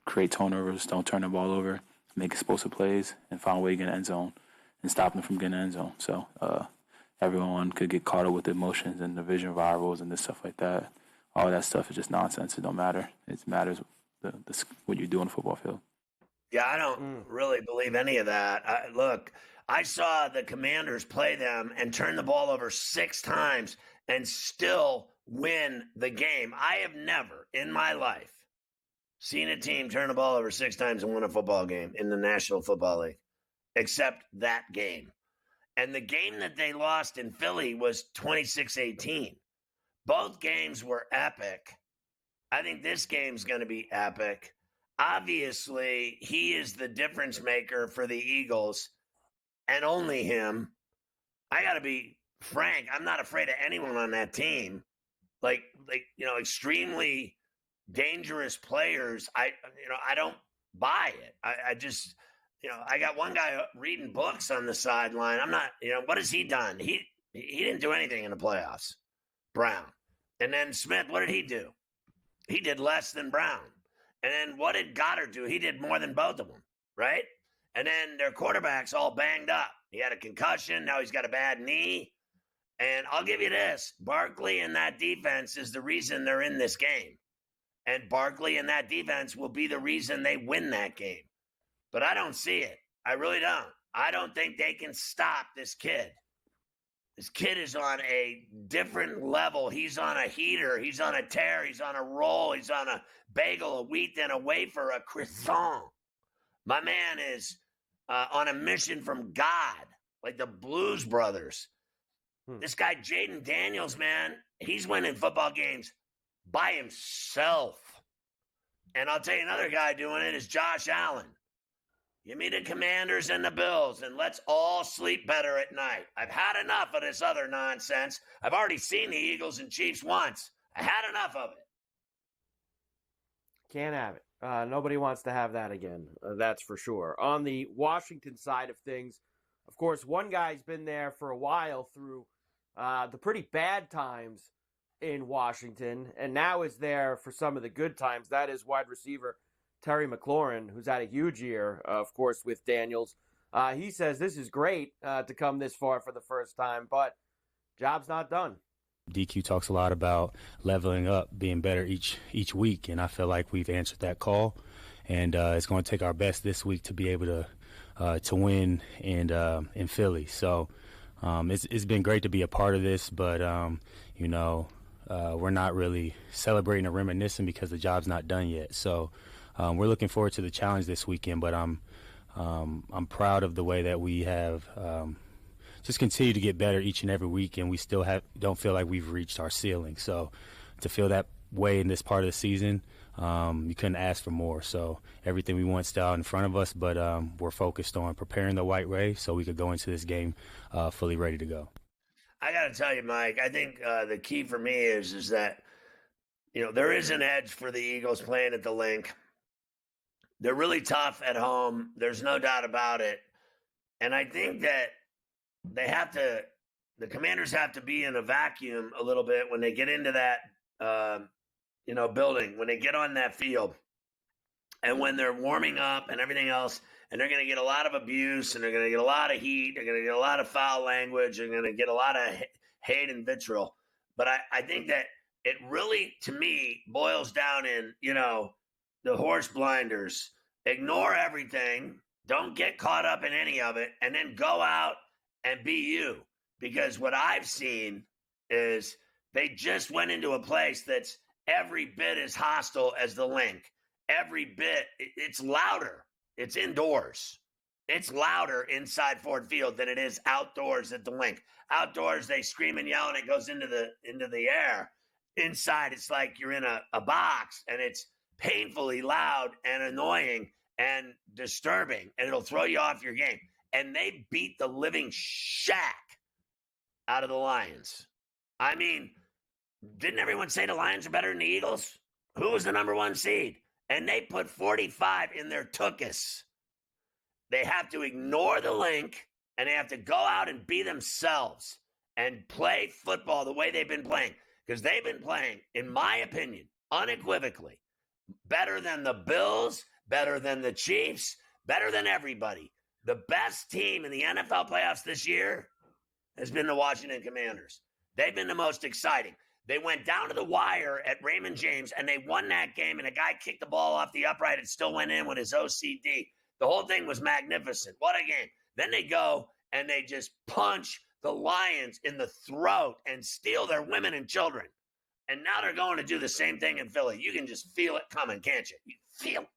Speaker 12: create turnovers, don't turn the ball over, make explosive plays, and find a way to get in the end zone and stop them from getting in the end zone. So, everyone could get caught up with the emotions and the vision virals and this stuff like that. All that stuff is just nonsense. It don't matter. It matters what you do on the football field.
Speaker 1: Yeah, I don't really believe any of that. Look, I saw the Commanders play them and turn the ball over 6 times and still win the game. I have never in my life seen a team turn the ball over 6 times and win a football game in the National Football League, except that game. And the game that they lost in Philly was 26-18. Both games were epic. I think this game's going to be epic. Obviously, he is the difference maker for the Eagles, and only him. I got to be frank. I'm not afraid of anyone on that team. Like extremely dangerous players. I don't buy it. I just. I got one guy reading books on the sideline. I'm not, what has he done? He didn't do anything in the playoffs, Brown. And then Smith, what did he do? He did less than Brown. And then what did Goddard do? He did more than both of them, right? And then their quarterback's all banged up. He had a concussion. Now he's got a bad knee. And I'll give you this. Barkley and that defense is the reason they're in this game. And Barkley and that defense will be the reason they win that game. But I don't see it. I really don't. I don't think they can stop this kid. This kid is on a different level. He's on a heater. He's on a tear. He's on a roll. He's on a bagel, a wheat, and a wafer, a croissant. My man is on a mission from God, like the Blues Brothers. This guy, Jaden Daniels, man, he's winning football games by himself. And I'll tell you another guy doing it is Josh Allen. Give me the Commanders and the Bills, and let's all sleep better at night. I've had enough of this other nonsense. I've already seen the Eagles and Chiefs once. I had enough of it.
Speaker 2: Can't have it. Nobody wants to have that again. That's for sure. On the Washington side of things, of course, one guy's been there for a while through the pretty bad times in Washington, and now is there for some of the good times. That is wide receiver Terry McLaurin, who's had a huge year, of course, with Daniels. He says this is great to come this far for the first time, but job's not done.
Speaker 13: DQ talks a lot about leveling up, being better each week, and I feel like we've answered that call. and it's going to take our best this week to be able to win in Philly. So it's been great to be a part of this, but we're not really celebrating or reminiscing because the job's not done yet. So we're looking forward to the challenge this weekend, but I'm proud of the way that we have just continued to get better each and every week, and we still don't feel like we've reached our ceiling. So to feel that way in this part of the season, you couldn't ask for more. So everything we want still out in front of us, but we're focused on preparing the White Ray so we could go into this game fully ready to go.
Speaker 1: I got to tell you, Mike, I think the key for me is that, there is an edge for the Eagles playing at the Link. They're really tough at home. There's no doubt about it. And I think that the Commanders have to be in a vacuum a little bit when they get into that, building, when they get on that field and when they're warming up and everything else, and they're going to get a lot of abuse and they're going to get a lot of heat. They're going to get a lot of foul language. They're going to get a lot of hate and vitriol. But I think that it really, to me, boils down in, the horse blinders. Ignore everything. Don't get caught up in any of it. And then go out and be you. Because what I've seen is they just went into a place that's every bit as hostile as the Link. Every bit. It's louder. It's indoors. It's louder inside Ford Field than it is outdoors at the Link. Outdoors, they scream and yell and it goes into the air. Inside, it's like you're in a box, and it's painfully loud and annoying and disturbing, and it'll throw you off your game. And they beat the living shack out of the Lions. I mean, didn't everyone say the Lions are better than the Eagles? Who was the number 1 seed? And they put 45 in their tuchus. They have to ignore the Link, and they have to go out and be themselves and play football the way they've been playing. Because they've been playing, in my opinion, unequivocally, better than the Bills, better than the Chiefs, better than everybody. The best team in the NFL playoffs this year has been the Washington Commanders. They've been the most exciting. They went down to the wire at Raymond James, and they won that game, and a guy kicked the ball off the upright and still went in with his OCD. The whole thing was magnificent. What a game. Then they go, and they just punch the Lions in the throat and steal their women and children. And now they're going to do the same thing in Philly. You can just feel it coming, can't you? You feel it.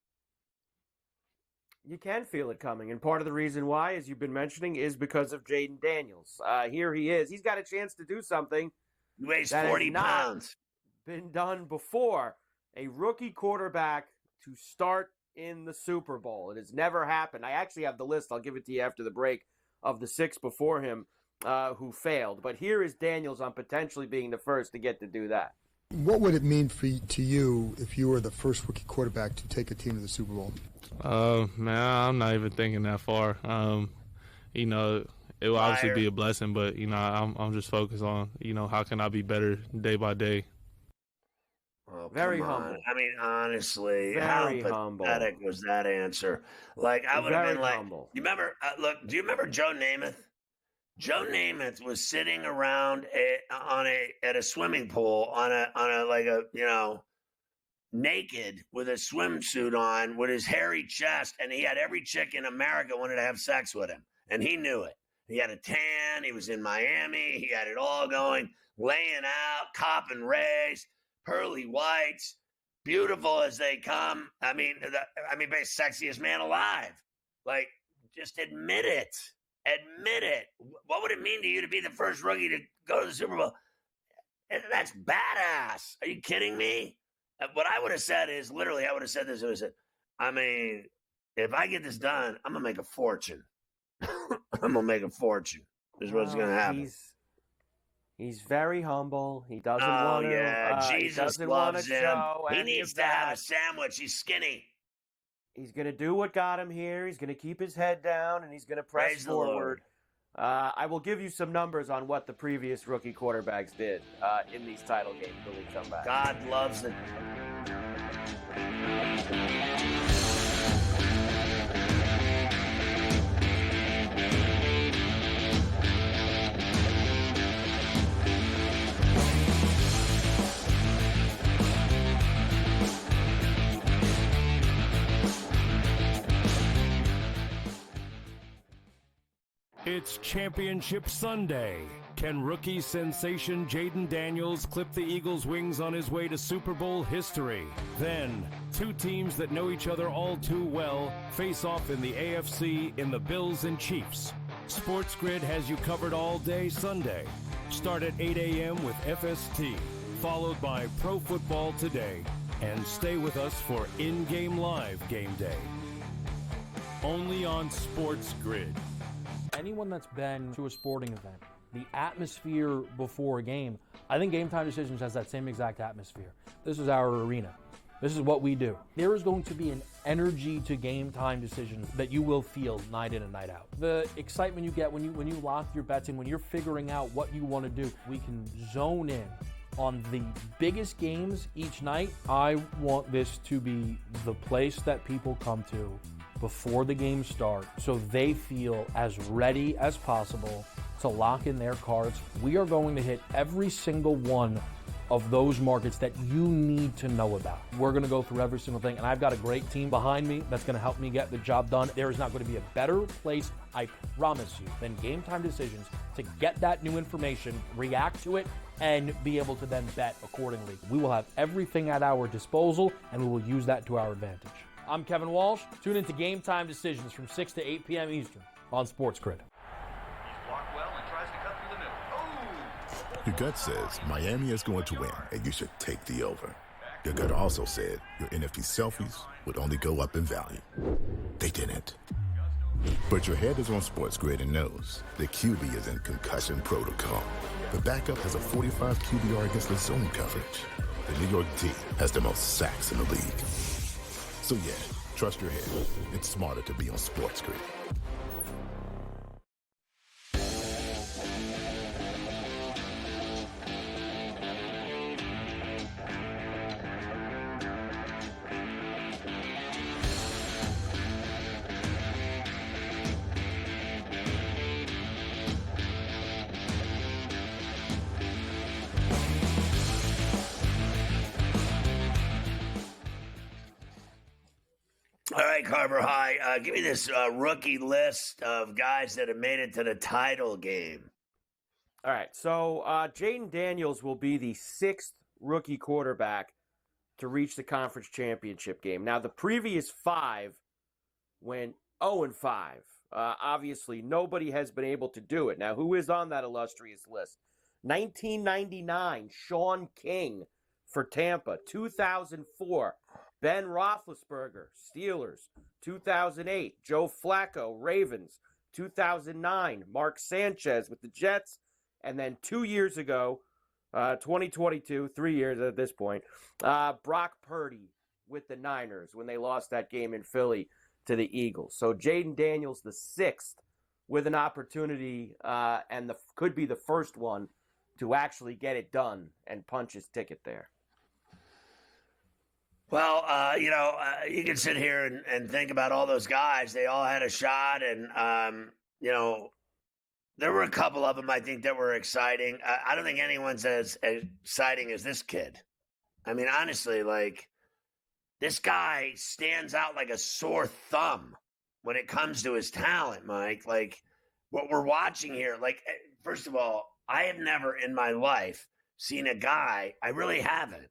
Speaker 2: You can feel it coming. And part of the reason why, as you've been mentioning, is because of Jaden Daniels. Here he is. He's got a chance to do something.
Speaker 1: He weighs 40 pounds.
Speaker 2: Been done before. A rookie quarterback to start in the Super Bowl. It has never happened. I actually have the list. I'll give it to you after the break of the 6 before him who failed. But here is Daniels on potentially being the first to get to do that.
Speaker 14: What would it mean to you if you were the first rookie quarterback to take a team to the Super Bowl?
Speaker 15: Man, I'm not even thinking that far. It will obviously be a blessing, but I'm just focused on how can I be better day by day.
Speaker 1: Oh,
Speaker 2: very humble.
Speaker 1: I mean, honestly,
Speaker 2: very
Speaker 1: how pathetic was that answer? Like, I would have been like,
Speaker 2: humble.
Speaker 1: You remember? Do you remember Joe Namath? Joe Namath was sitting around at a swimming pool on a naked with a swimsuit on with his hairy chest, and he had every chick in America wanted to have sex with him, and he knew it. He had a tan. He was in Miami. He had it all going, laying out, copping rays, pearly whites, beautiful as they come. I mean, sexiest man alive. Like, just admit it. Admit it. What would it mean to you to be the first rookie to go to the Super Bowl? That's badass. Are you kidding me? What I would have said is, literally, I would have said this. I would have said, I mean, if I get this done, I'm going to make a fortune. I'm going to make a fortune. This is what's going to happen.
Speaker 2: He's very humble. He doesn't want to.
Speaker 1: Oh, yeah. Jesus loves him. He needs to have a sandwich. He's skinny.
Speaker 2: He's going to do what got him here. He's going to keep his head down, and he's going to press forward. I will give you some numbers on what the previous rookie quarterbacks did in these title games when we come back.
Speaker 1: God loves it.
Speaker 5: It's Championship Sunday. Can rookie sensation Jaden Daniels clip the Eagles' wings on his way to Super Bowl history? Then, two teams that know each other all too well face off in the AFC in the Bills and Chiefs. SportsGrid has you covered all day Sunday. Start at 8 a.m. with FST, followed by Pro Football Today, and stay with us for in-game live game day. Only on SportsGrid.
Speaker 9: Anyone that's been to a sporting event, the atmosphere before a game, I think Game Time Decisions has that same exact atmosphere. This is our arena. This is what we do. There is going to be an energy to Game Time Decisions that you will feel night in and night out. The excitement you get when you lock your bets in, when you're figuring out what you want to do, we can zone in on the biggest games each night. I want this to be the place that people come to before the games start so they feel as ready as possible to lock in their cards. We are going to hit every single one of those markets that you need to know about. We're going to go through every single thing, and I've got a great team behind me that's going to help me get the job done. There is not going to be a better place, I promise you, than Game Time Decisions to get that new information, react to it, and be able to then bet accordingly. We will have everything at our disposal, and we will use that to our advantage. I'm Kevin Walsh. Tune into Game Time Decisions from 6 to 8 p.m. Eastern on SportsGrid.
Speaker 10: Your gut says Miami is going to win, and you should take the over. Your gut also said your NFT selfies would only go up in value. They didn't. But your head is on SportsGrid and knows the QB is in concussion protocol. The backup has a 45 QBR against the zone coverage. The New York D has the most sacks in the league. So yeah, trust your head. It's smarter to be on SportsGrid.
Speaker 1: All right, Carver High, give me this rookie list of guys that have made it to the title game.
Speaker 2: All right, so Jaden Daniels will be the sixth rookie quarterback to reach the conference championship game. Now, the previous five went 0-5. Obviously, nobody has been able to do it. Now, who is on that illustrious list? 1999, Sean King for Tampa. 2004, Ben Roethlisberger, Steelers. 2008, Joe Flacco, Ravens. 2009, Mark Sanchez with the Jets. And then 2 years ago, 2022, 3 years at this point, Brock Purdy with the Niners when they lost that game in Philly to the Eagles. So Jaden Daniels, the sixth, with an opportunity and could be the first one to actually get it done and punch his ticket there.
Speaker 1: Well, you can sit here and think about all those guys. They all had a shot, and, there were a couple of them, I think, that were exciting. I don't think anyone's as exciting as this kid. I mean, honestly, this guy stands out like a sore thumb when it comes to his talent, Mike. What we're watching here, first of all, I have never in my life seen a guy, I really haven't.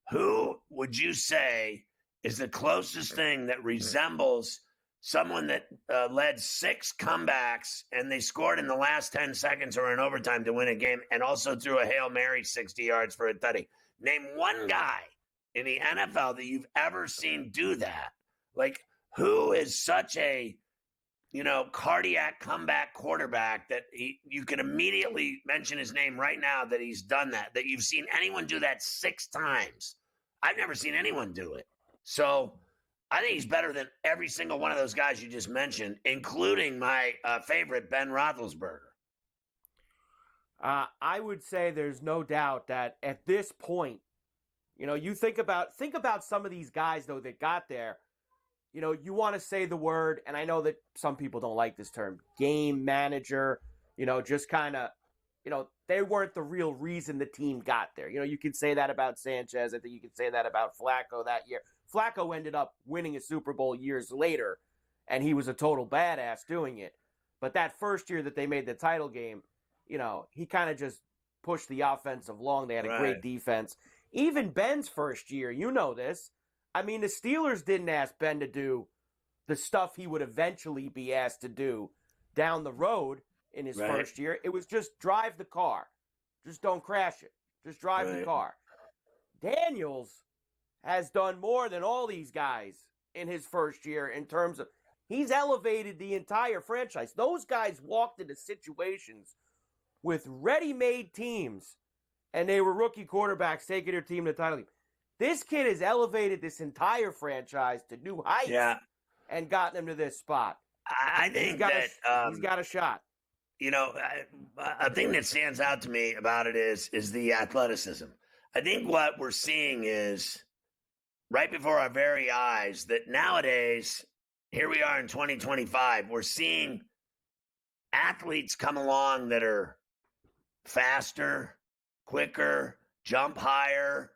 Speaker 1: Who would you say is the closest thing that resembles someone that led 6 comebacks and they scored in the last 10 seconds or in overtime to win a game and also threw a Hail Mary 60 yards for a tutty? Name one guy in the NFL that you've ever seen do that. Who is such a, cardiac comeback quarterback that you can immediately mention his name right now that he's done that you've seen anyone do that 6 times. I've never seen anyone do it. So I think he's better than every single one of those guys you just mentioned, including my favorite, Ben Roethlisberger.
Speaker 2: I would say there's no doubt that at this point, you think about some of these guys, though, that got there. You want to say the word, and I know that some people don't like this term, game manager, just kind of, they weren't the real reason the team got there. You can say that about Sanchez. I think you can say that about Flacco that year. Flacco ended up winning a Super Bowl years later, and he was a total badass doing it. But that first year that they made the title game, he kind of just pushed the offense along. They had a great defense. Even Ben's first year, you know this. I mean, the Steelers didn't ask Ben to do the stuff he would eventually be asked to do down the road in his first year. It was just drive the car. Just don't crash it. Just drive the car. Daniels has done more than all these guys in his first year in terms of he's elevated the entire franchise. Those guys walked into situations with ready-made teams, and they were rookie quarterbacks taking their team to the title game. This kid has elevated this entire franchise to new heights and gotten them to this spot.
Speaker 1: I think
Speaker 2: he's got a shot.
Speaker 1: A thing that stands out to me about it is the athleticism. I think what we're seeing is right before our very eyes that nowadays, here we are in 2025, we're seeing athletes come along that are faster, quicker, jump higher,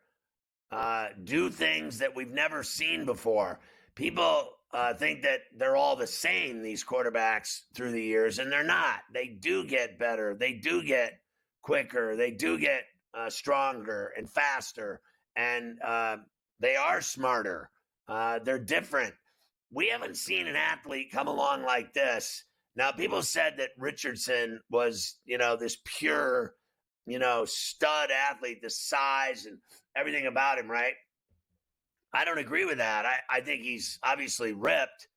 Speaker 1: do things that we've never seen before. People think that they're all the same, these quarterbacks, through the years, and they're not. They do get better. They do get quicker. They do get stronger and faster, and they are smarter. They're different. We haven't seen an athlete come along like this. Now, people said that Richardson was, this pure, stud athlete, the size and everything about him, right? I don't agree with that. I think he's obviously ripped,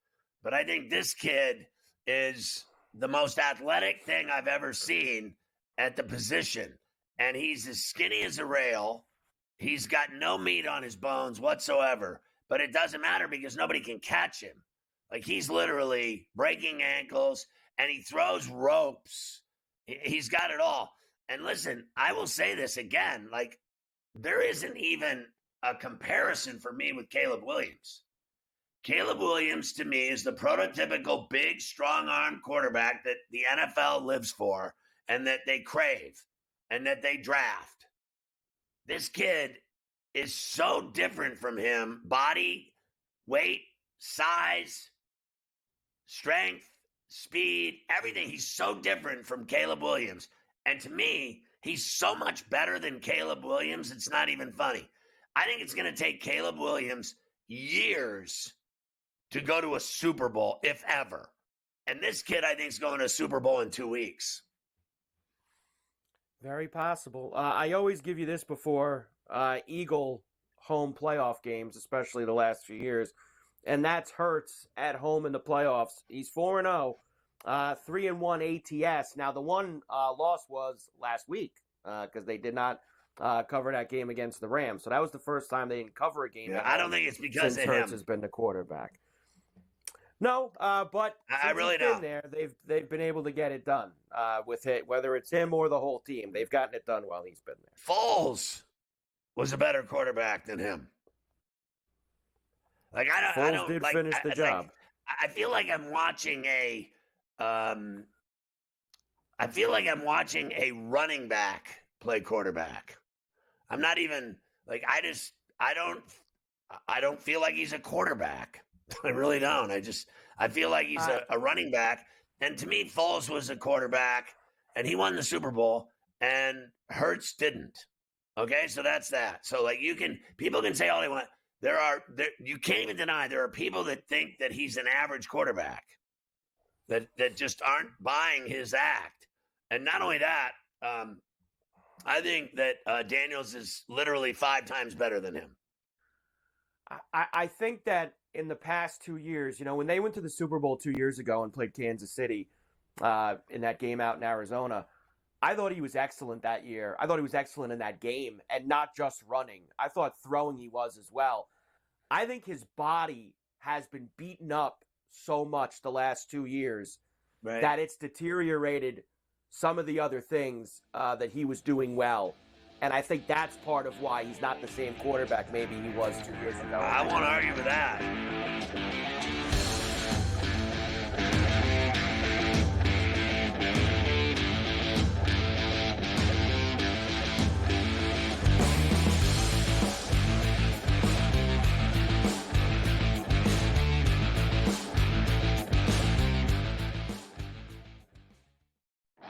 Speaker 1: but I think this kid is the most athletic thing I've ever seen at the position. And he's as skinny as a rail. He's got no meat on his bones whatsoever, but it doesn't matter because nobody can catch him. Like, he's literally breaking ankles, and he throws ropes. He's got it all. And listen, I will say this again, like, there isn't even a comparison for me with Caleb Williams. Caleb Williams, to me, is the prototypical big, strong-arm quarterback that the NFL lives for and that they crave and that they draft. This kid is so different from him. Body, weight, size, strength, speed, everything. He's so different from Caleb Williams. And to me, he's so much better than Caleb Williams, it's not even funny. I think it's going to take Caleb Williams years to go to a Super Bowl, if ever. And this kid, I think, is going to a Super Bowl in 2 weeks.
Speaker 2: Very possible. I always give you this before Eagle home playoff games, especially the last few years, and that's Hurts at home in the playoffs. He's 4-0, 3-1 ATS. Now, the one loss was last week because they did not cover that game against the Rams. So that was the first time they didn't cover a game.
Speaker 1: I don't think it's because
Speaker 2: since
Speaker 1: of
Speaker 2: Hurts
Speaker 1: him.
Speaker 2: has been the quarterback. No, but
Speaker 1: I really
Speaker 2: he's been
Speaker 1: don't.
Speaker 2: there. They've been able to get it done with it, whether it's him or the whole team. They've gotten it done while he's been there.
Speaker 1: Foles was a better quarterback than him. Like,
Speaker 2: Foles did finish the job.
Speaker 1: I feel like I'm watching a running back play quarterback. I'm not even like I don't feel like he's a quarterback. I really don't. I feel like he's a running back. And to me, Foles was a quarterback, and he won the Super Bowl, and Hurts didn't. Okay, so that's that. So like people can say all they want. You can't even deny there are people that think that he's an average quarterback, that just aren't buying his act. And not only that, I think that Daniels is literally 5 times better than him.
Speaker 2: I think that in the past 2 years, when they went to the Super Bowl 2 years ago and played Kansas City in that game out in Arizona, I thought he was excellent that year. I thought he was excellent in that game, and not just running. I thought throwing he was as well. I think his body has been beaten up so much the last 2 years that it's deteriorated some of the other things that he was doing well. And I think that's part of why he's not the same quarterback maybe he was 2 years ago.
Speaker 1: I won't argue with that.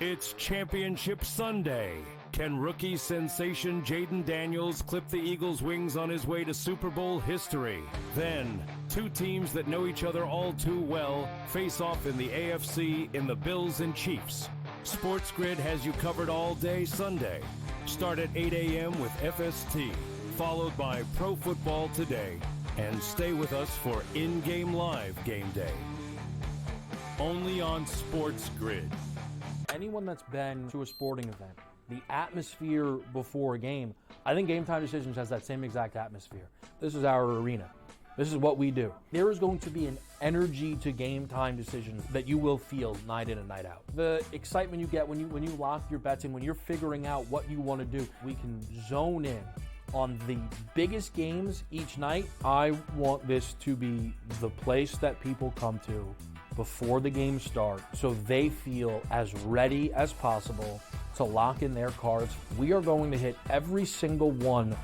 Speaker 5: It's Championship Sunday. Can rookie sensation Jaden Daniels clip the Eagles' wings on his way to Super Bowl history? Then, two teams that know each other all too well face off in the AFC in the Bills and Chiefs. SportsGrid has you covered all day Sunday. Start at 8 a.m. with FST, followed by Pro Football Today, and stay with us for in-game live game day. Only on SportsGrid.
Speaker 9: Anyone that's been to a sporting event, the atmosphere before a game, I think Game Time Decisions has that same exact atmosphere. This is our arena. This is what we do. There is going to be an energy to Game Time Decisions that you will feel night in and night out. The excitement you get when you lock your bets in, when you're figuring out what you want to do, we can zone in on the biggest games each night. I want this to be the place that people come to before the games start so they feel as ready as possible to lock in their cards. We are going to hit every single one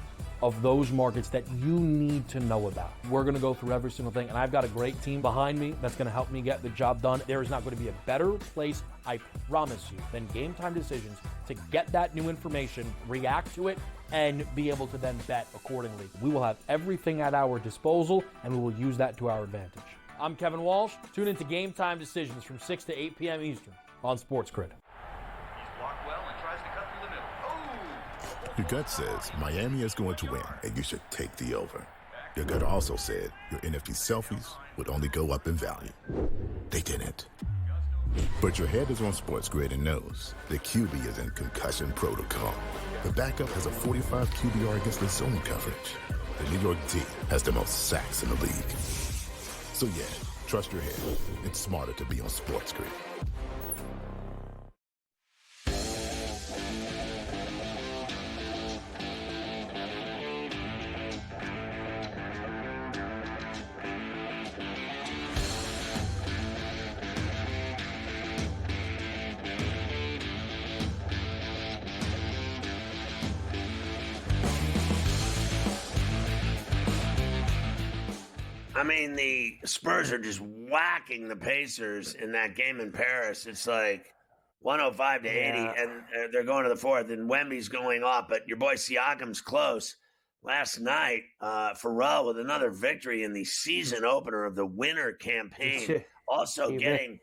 Speaker 9: of those markets that you need to know about. We're going to go through every single thing, and I've got a great team behind me that's going to help me get the job done. There is not going to be a better place, I promise you, than Game Time Decisions to get that new information, react to it, and be able to then bet accordingly. We will have everything at our disposal, and we will use that to our advantage. I'm Kevin Walsh. Tune into Game Time Decisions from 6 to 8 p.m. Eastern on SportsGrid.
Speaker 10: Your gut says Miami is going to win, and you should take the over. Your gut also said your NFT selfies would only go up in value. They didn't. But your head is on SportsGrid and knows the QB is in concussion protocol. The backup has a 45 QBR against the zone coverage. The New York D has the most sacks in the league. So yeah, trust your head. It's smarter to be on SportsGrid.
Speaker 1: I mean, the Spurs are just whacking the Pacers in that game in Paris. It's like 105 to 80, and they're going to the fourth, and Wemby's going off. But your boy Siakam's close. Last night, Ferrall with another victory in the season opener of the winter campaign. Also getting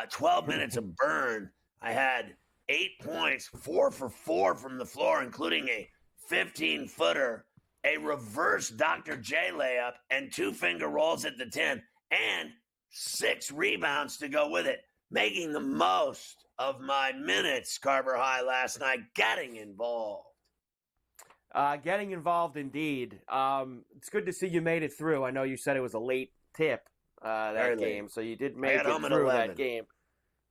Speaker 1: 12 minutes of burn. I had 8 points, 4 for 4 from the floor, including a 15-footer. A reverse Dr. J layup and 2 finger rolls at the 10 and 6 rebounds to go with it, making the most of my minutes, Carver High, last night, getting involved.
Speaker 2: Getting involved indeed. It's good to see you made it through. I know you said it was a late tip, that game, so you did make it through that game.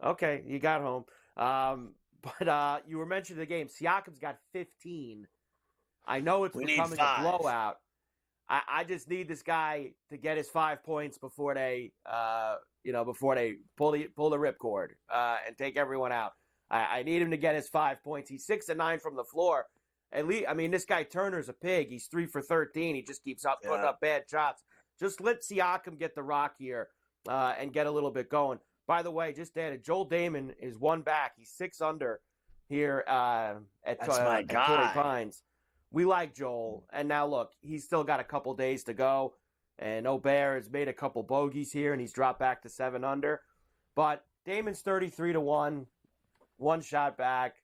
Speaker 2: Okay, you got home. But you were mentioning the game. Siakam's got 15. I know it's becoming a blowout. I just need this guy to get his 5 points before they pull the ripcord and take everyone out. I need him to get his 5 points. He's 6 of 9 from the floor. At least, I mean, this guy Turner's a pig. He's 3 for 13. He just keeps putting up bad shots. Just let Siakam get the rock here and get a little bit going. By the way, just added, Joel Damon is 1 back. He's 6 under here at Torrey Pines. We like Joel, and now look, he's still got a couple days to go, and Obear has made a couple bogeys here, and he's dropped back to 7 under. But Damon's 33 to 1, 1 shot back.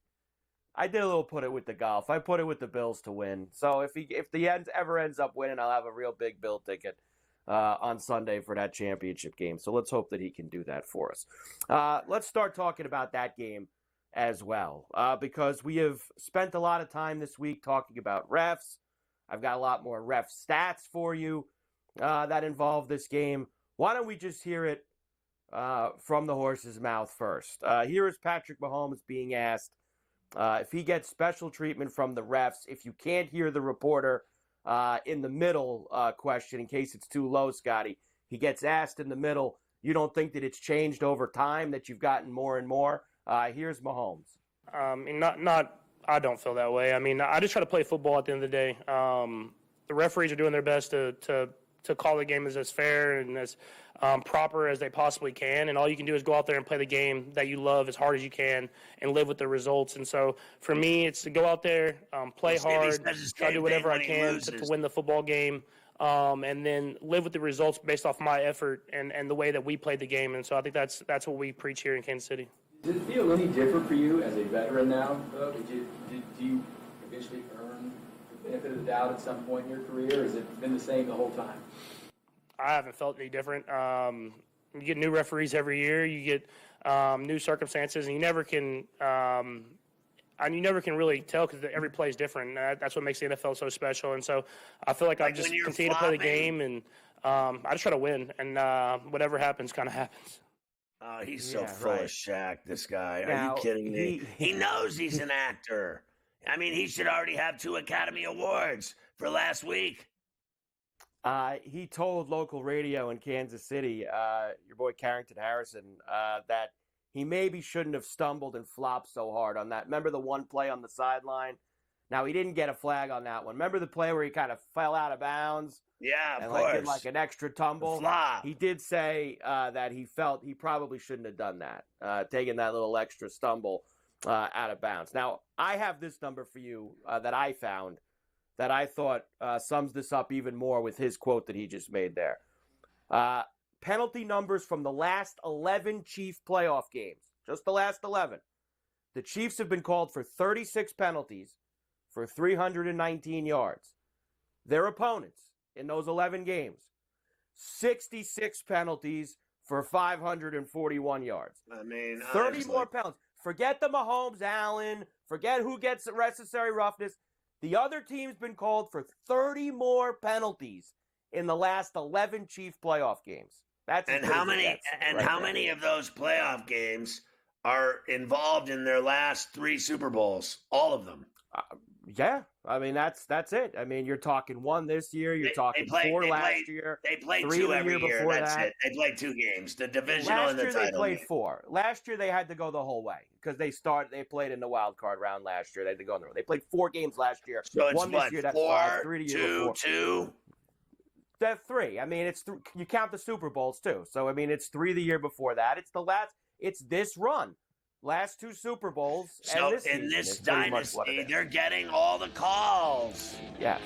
Speaker 2: I did a little put it with the golf. I put it with the Bills to win. So if the ever ends up winning, I'll have a real big Bill ticket on Sunday for that championship game. So let's hope that he can do that for us. Let's start talking about that game as well, because we have spent a lot of time this week talking about refs. I've got a lot more ref stats for you that involve this game. Why don't we just hear it from the horse's mouth first? Here is Patrick Mahomes being asked if he gets special treatment from the refs. If you can't hear the reporter in the middle question, in case it's too low, Scotty, he gets asked in the middle, you don't think that it's changed over time, that you've gotten more and more? Here's Mahomes.
Speaker 16: I don't feel that way. I mean, I just try to play football at the end of the day. The referees are doing their best to to call the game as fair and as proper as they possibly can. And all you can do is go out there and play the game that you love as hard as you can and live with the results. And so for me, it's to go out there, play hard, try to do whatever I can to win the football game, and then live with the results based off my effort and the way that we played the game. And so I think that's what we preach here in Kansas City.
Speaker 17: Does it feel any different for you as a veteran now, though? Do you eventually earn the benefit of the doubt at some point in your career, or has it been the same the whole time?
Speaker 16: I haven't felt any different. You get new referees every year. You get new circumstances, and you never can really tell because every play is different. That's what makes the NFL so special. And so I feel like I just continue to play the game, and I just try to win. And whatever happens, kind of happens.
Speaker 1: Oh, he's so full of Shaq, this guy. Are you kidding me? He knows he's an actor. I mean, he should already have 2 Academy Awards for last week.
Speaker 2: He told local radio in Kansas City, your boy Carrington Harrison, that he maybe shouldn't have stumbled and flopped so hard on that. Remember the one play on the sideline? Now, he didn't get a flag on that one. Remember the play where he kind of fell out of bounds?
Speaker 1: Yeah, of
Speaker 2: course. Did like an extra tumble?
Speaker 1: Flop.
Speaker 2: He did say that he felt he probably shouldn't have done that, taking that little extra stumble out of bounds. Now, I have this number for you that I found that I thought sums this up even more with his quote that he just made there. Penalty numbers from the last 11 Chief playoff games, just the last 11. The Chiefs have been called for 36 penalties for 319 yards. Their opponents in those 11 games, 66 penalties for 541 yards.
Speaker 1: I mean,
Speaker 2: 30
Speaker 1: honestly.
Speaker 2: more penalties. Forget the Mahomes, Allen. Forget who gets the necessary roughness. The other team's been called for 30 more penalties in the last 11 Chief playoff games. That's
Speaker 1: how many of those playoff games are involved in their last 3 Super Bowls? All of them.
Speaker 2: Yeah, I mean that's it. I mean, you're talking 1 this year. You're talking 4 last year.
Speaker 1: They played
Speaker 2: 3
Speaker 1: 2
Speaker 2: the
Speaker 1: every
Speaker 2: year
Speaker 1: year.
Speaker 2: before
Speaker 1: That's
Speaker 2: that.
Speaker 1: it. They played 2 games: the divisional and the title.
Speaker 2: Last year they played
Speaker 1: game.
Speaker 2: 4. Last year they had to go the whole way because they played in the wild card round last year. They had to go in the road. They played 4 games last year.
Speaker 1: So it's
Speaker 2: 1 this year. That's 5. 3 the year before.
Speaker 1: 2.
Speaker 2: That's 3. I mean, it's you count the Super Bowls too. So I mean, it's 3 the year before that. It's the last. It's this run. Last 2 Super Bowls.
Speaker 1: So
Speaker 2: and
Speaker 1: in this dynasty, they're getting all the calls.
Speaker 2: Yes.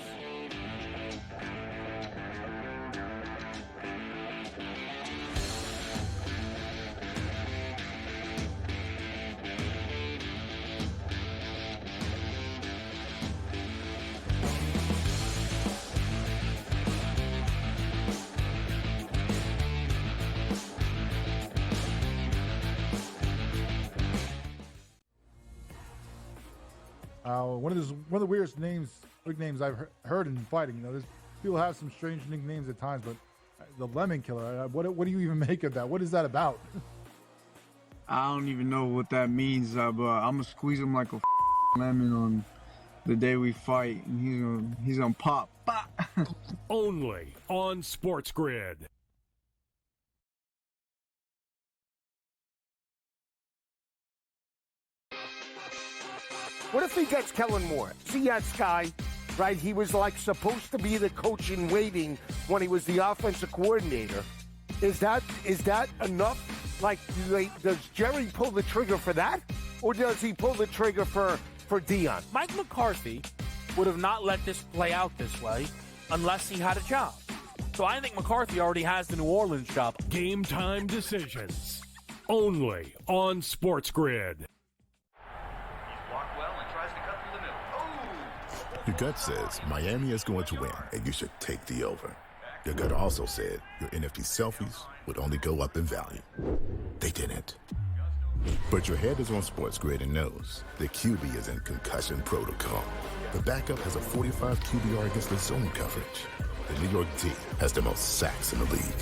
Speaker 18: One of the weirdest nicknames I've heard in fighting. You know, there's people have some strange nicknames at times, but the Lemon Killer. What do you even make of that? What is that about?
Speaker 19: I don't even know what that means, but I'm gonna squeeze him like a lemon on the day we fight, and he's gonna pop.
Speaker 5: Only on SportsGrid.
Speaker 20: What if he gets Kellen Moore? See that guy, right? He was like supposed to be the coach in waiting when he was the offensive coordinator. Is that enough? Like, does Jerry pull the trigger for that? Or does he pull the trigger for Dion?
Speaker 21: Mike McCarthy would have not let this play out this way unless he had a job. So I think McCarthy already has the New Orleans job.
Speaker 5: Game time decisions. Only on SportsGrid.
Speaker 10: Your gut says Miami is going to win, and you should take the over. Your gut also said your NFT selfies would only go up in value. They didn't. But your head is on SportsGrid and knows the QB is in concussion protocol. The backup has a 45 QBR against the zone coverage. The New York D has the most sacks in the league.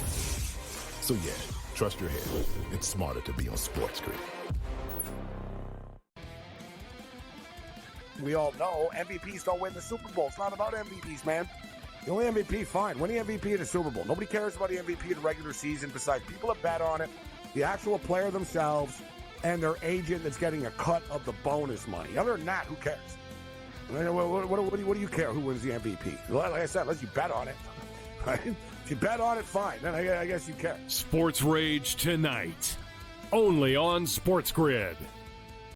Speaker 10: So yeah, trust your head. It's smarter to be on SportsGrid.
Speaker 22: We all know MVPs don't win the Super Bowl. It's not about MVPs, man. The only MVP, fine. Win the MVP in the Super Bowl. Nobody cares about the MVP in the regular season besides people that bet on it, the actual player themselves, and their agent that's getting a cut of the bonus money. Other than that, who cares? What do you care who wins the MVP? Like I said, unless you bet on it. Right? If If you bet on it, fine. Then I guess you can.
Speaker 5: Sports Rage tonight, only on SportsGrid.